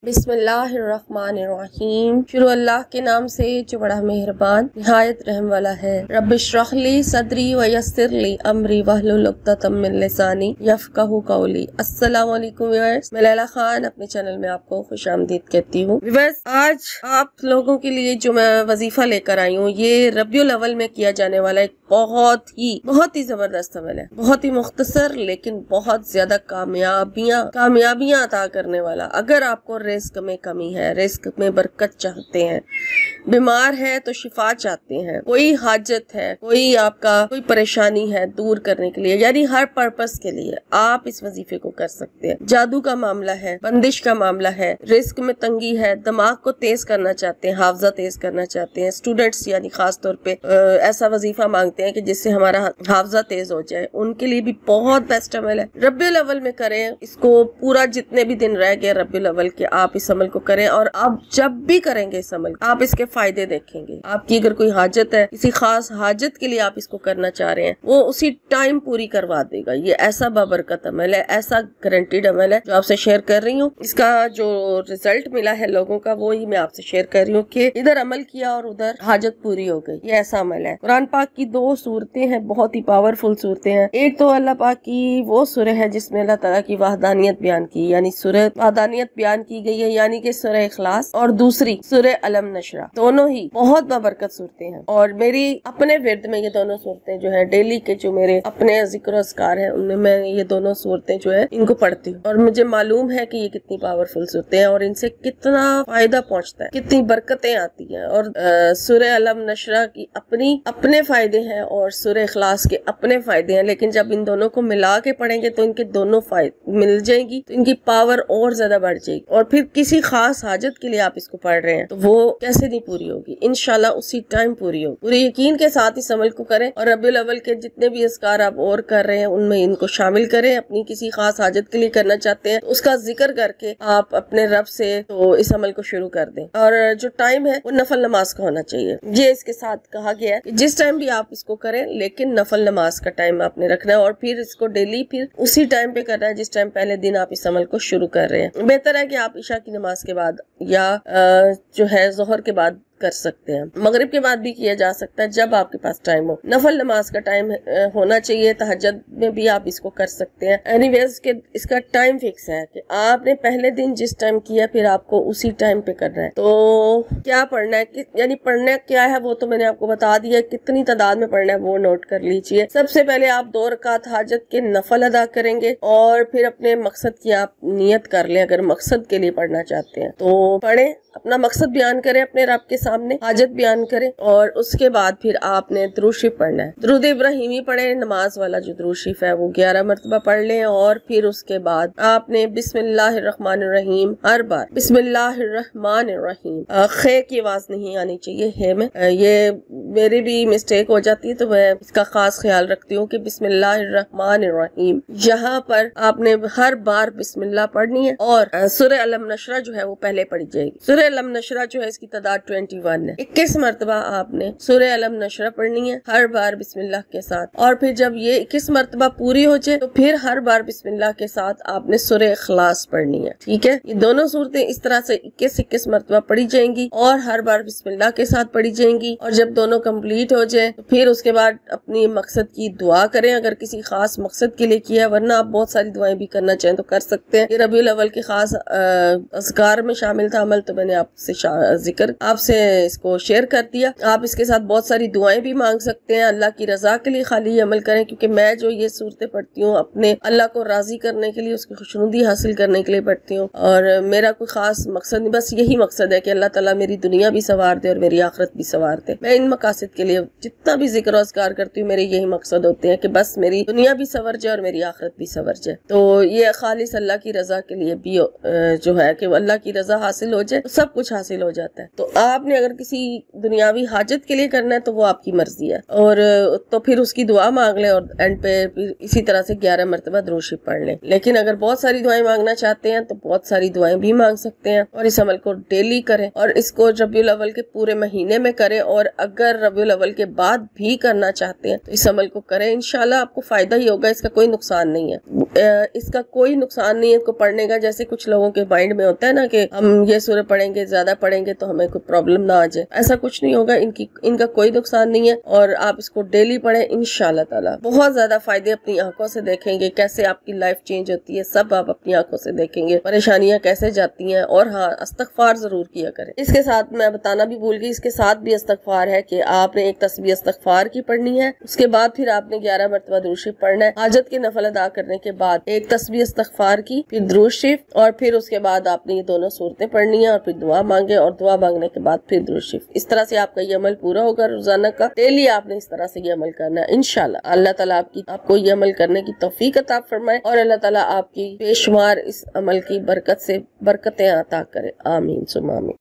बिस्मिल्लाहिर्रहमानिर्रहीम। शुरू अल्लाह के नाम से जो बड़ा मेहरबान निहायत रहम वाला है। रब्बिश्रह ली सदरी व यस्सिर ली अमरी वहलुल उक़दतम मिन लिसानी यफ़क़हू क़ौली। अस्सलामु अलैकुम व्यूअर्स, मैं लैला खान अपने चैनल में आपको खुशामदीद कहती हूँ। व्यूअर्स, आज आप लोगों के लिए जो मैं वजीफा लेकर आई हूँ, ये रबियुल अव्वल में किया जाने वाला एक बहुत ही जबरदस्त अमल है। बहुत ही मुख्तसर लेकिन बहुत ज्यादा कामयाबियां अता करने वाला। अगर आपको रिस्क में कमी है, रिस्क में बरकत चाहते हैं, बीमार है तो शिफा चाहते हैं, कोई हाजत है, कोई आपका कोई परेशानी है दूर करने के लिए, यानी हर पर्पस के लिए आप इस वजीफे को कर सकते हैं। जादू का मामला है, बंदिश का मामला है, रिस्क में तंगी है, दिमाग को तेज करना चाहते हैं, हाफजा तेज करना चाहते हैं, स्टूडेंट्स यानी खास तौर पे ऐसा वजीफा मांगते हैं कि जिससे हमारा हाफजा तेज हो जाए, उनके लिए भी बहुत बेस्ट अमल है। रबियुल अव्वल में करें इसको, पूरा जितने भी दिन रह गए रबियुल अव्वल के आप इस अमल को करें, और आप जब भी करेंगे इस अमल आप इसके फायदे देखेंगे। आपकी अगर कोई हाजत है, किसी खास हाजत के लिए आप इसको करना चाह रहे हैं, वो उसी टाइम पूरी करवा देगा। ये ऐसा बाबरकत अमल है, ऐसा गारंटीड अमल है जो आपसे शेयर कर रही हूँ। इसका जो रिजल्ट मिला है लोगों का, वो ही मैं आपसे शेयर कर रही हूँ कि इधर अमल किया और उधर हाजत पूरी हो गई। ये ऐसा अमल है। कुरान पाक की दो सूरतें हैं, बहुत ही पावरफुल सूरतें हैं। एक तो अल्लाह पाक की वो सूरह है जिसमें अल्लाह ताला की वहदानियत बयान की, यानी सूरह वहदानियत बयान की गई है, यानी कि सूरह इखलास, और दूसरी सूरह अलम नशरा। दोनों ही बहुत बाबरकत सूरतें हैं, और मेरी अपने विर्द में ये दोनों सूरतें जो है, डेली के जो मेरे अपने जिक्र अस्कार है, उनमें मैं ये दोनों सूरतें जो है इनको पढ़ती हूँ, और मुझे मालूम है कि ये कितनी पावरफुल सूरतें हैं और इनसे कितना फायदा पहुँचता है, कितनी बरकतें आती है। और सूरह अलम नशरा की अपने फायदे हैं और सूरह इखलास के अपने फायदे हैं, लेकिन जब इन दोनों को मिला के पढ़ेंगे तो इनके दोनों फायदे मिल जाएंगी, तो इनकी पावर और ज्यादा बढ़ जाएगी। और फिर किसी खास हाजत के लिए आप इसको पढ़ रहे हैं तो वो कैसे नहीं पूरी होगी, इंशाल्लाह उसी टाइम पूरी होगी। पूरे यकीन के साथ इस अमल को करें, और रबियुल अव्वल के जितने भी अस्कार आप और कर रहे हैं उनमें इनको शामिल करें। अपनी किसी खास हाजत के लिए करना चाहते हैं तो उसका जिक्र करके आप अपने रब से तो इस अमल को शुरू कर दें। और जो टाइम है वो नफल नमाज का होना चाहिए। ये इसके साथ कहा गया है कि जिस टाइम भी आप इसको करें, लेकिन नफल नमाज का टाइम आपने रखना है, और फिर इसको डेली फिर उसी टाइम पे करना है जिस टाइम पहले दिन आप इस अमल को शुरू कर रहे हैं। बेहतर है कि आप इशा की नमाज के बाद या जो है जोहर के बाद कर सकते हैं, मगरिब के बाद भी किया जा सकता है, जब आपके पास टाइम हो। नफल नमाज का टाइम होना चाहिए, तहज्जुद में भी आप इसको कर सकते हैं। एनीवेज के इसका टाइम फिक्स है कि आपने पहले दिन जिस टाइम किया फिर आपको उसी टाइम पे करना है। तो क्या पढ़ना है, यानी पढ़ना क्या है वो तो मैंने आपको बता दिया, कितनी तादाद में पढ़ना है वो नोट कर लीजिए। सबसे पहले आप 2 रकात हाजत के नफल अदा करेंगे, और फिर अपने मकसद की आप नियत कर लें। अगर मकसद के लिए पढ़ना चाहते हैं तो पढ़ें, अपना मकसद बयान करें, अपने रब के सामने हाजत बयान करें, और उसके बाद फिर आपने दुरूद शरीफ पढ़ना है। दुरूद इब्राहिमी पढ़े, नमाज वाला जो दुरूद शरीफ है वो 11 मरतबा पढ़ लें, और फिर उसके बाद आपने बिस्मिल्लाहिर्रहमानिर्रहीम हर बार बिस्मिल्लाहिर्रहमानिर्रहीम, खे की आवाज नहीं आनी चाहिए है में, ये मेरी भी मिस्टेक हो जाती है तो मैं इसका खास ख्याल रखती हूँ कि बिस्मिल्लाहिर्रहमानिर्रहीम यहाँ पर आपने हर बार बिस्मिल्लाह पढ़नी है। और सूरह अलम नशरा जो है वो पहले पढ़ी जाएगी। सूरह अलम नशरा जो है इसकी तादाद 21 है। 21 मरतबा आपने सूरह अलम नशरा पढ़नी है, हर बार बिस्मिल्लाह के साथ। और फिर जब ये 21 मरतबा पूरी हो जाए तो फिर हर बार बिस्मिल्लाह के साथ आपने सूरह इखलास पढ़नी है। ठीक है, ये दोनों सूरतें इस तरह से 21 मरतबा पढ़ी जाएंगी और हर बार बिस्मिल्लाह के साथ पढ़ी जाएंगी। और जब दोनों कंप्लीट हो जाए तो फिर उसके बाद अपनी मकसद की दुआ करें, अगर किसी खास मकसद के लिए किया, वरना आप बहुत सारी दुआएं भी करना चाहें तो कर सकते हैं। ये रबियुल अव्वल के खास अज़कार में शामिल था अमल, तो मैंने आपसे जिक्र आपसे इसको शेयर कर दिया। आप इसके साथ बहुत सारी दुआएं भी मांग सकते हैं। अल्लाह की रजा के लिए खाली ये अमल करें, क्योंकि मैं जो ये सूरतें पढ़ती हूँ अपने अल्लाह को राजी करने के लिए, उसकी खुशनुदी हासिल करने के लिए पढ़ती हूँ, और मेरा कोई खास मकसद नहीं, बस यही मकसद है कि अल्लाह ताला मेरी दुनिया भी संवार दे और मेरी आखिरत भी संवार दे। मैं इन मकासद के लिए जितना भी जिक्र अस्कार करती हूँ, मेरे यही मकसद होते हैं कि बस मेरी दुनिया भी संवर जाए और मेरी आखिरत भी संवर जाए। तो ये खालिस अल्लाह की रजा के लिए भी जो है कि अल्लाह की रजा हासिल हो जाए तो सब कुछ हासिल हो जाता है। तो आपने اگر کسی دنیاوی حاجت کے لیے کرنا ہے تو وہ آپ کی مرضی ہے، اور تو پھر اس کی دعا مانگ لیں اور اینڈ پہ اسی طرح سے 11 مرتبہ درود شریف پڑھ لیں۔ لیکن اگر بہت ساری دعائیں مانگنا چاہتے ہیں تو بہت ساری دعائیں بھی مانگ سکتے ہیں، اور اس عمل کو ڈیلی کریں، اور اس کو ربیع الاول کے پورے مہینے میں کریں، اور اگر ربیع الاول کے بعد بھی کرنا چاہتے ہیں تو اس عمل کو کریں، انشاءاللہ آپ کو فائدہ ہی ہوگا، اس کا کوئی نقصان نہیں ہے، اس کا کوئی نقصان نہیں ہے کو پڑھنے کا۔ جیسے کچھ لوگوں کے مائنڈ میں ہوتا ہے نا کہ ہم یہ سورہ پڑھیں گے، زیادہ پڑھیں گے تو ہمیں کوئی پرابلم نہ آ جائے، ایسا کچھ نہیں ہوگا، ان کا کوئی نقصان نہیں ہے، اور آپ اس کو ڈیلی پڑھیں، انشاءاللہ تعالی بہت زیادہ فائدے اپنی آنکھوں سے دیکھیں گے، کیسے آپ کی لائف چینج ہوتی ہے، سب آپ اپنی آنکھوں سے دیکھیں گے، پریشانیاں کیسے جاتی ہیں۔ اور ہاں، استغفار ضرور کیا کریں۔ اس کے ساتھ میں بتانا بھی بھول گئی، اس کے ساتھ بھی استغفار ہے کہ آپ نے ایک تسبیح استغفار کی پڑھنی ہے، اس کے بعد پھر آپ نے 11 مرتبہ درود شریف پڑھنا ہے، حاجت کے نفل ادا کرنے کے بعد ایک تسبیح استغفار کی، پھر درود شریف، اور پھر اس کے بعد آپ نے یہ دونوں صورتیں پڑھنی ہیں، اور پھر دعا مانگے، اور دعا مانگنے کے بعد پھر درود شریف۔ اس طرح سے آپ کا یہ عمل پورا ہوگا روزانہ کا، ڈیلی آپ نے اس طرح سے یہ عمل کرنا ہے انشاءاللہ۔ اللہ تعالیٰ آپ کو یہ عمل کرنے کی توفیق عطا فرمائے، اور اللہ تعالیٰ آپ کی بے شمار اس عمل کی برکت سے برکتیں عطا کرے، آمین ثم آمین۔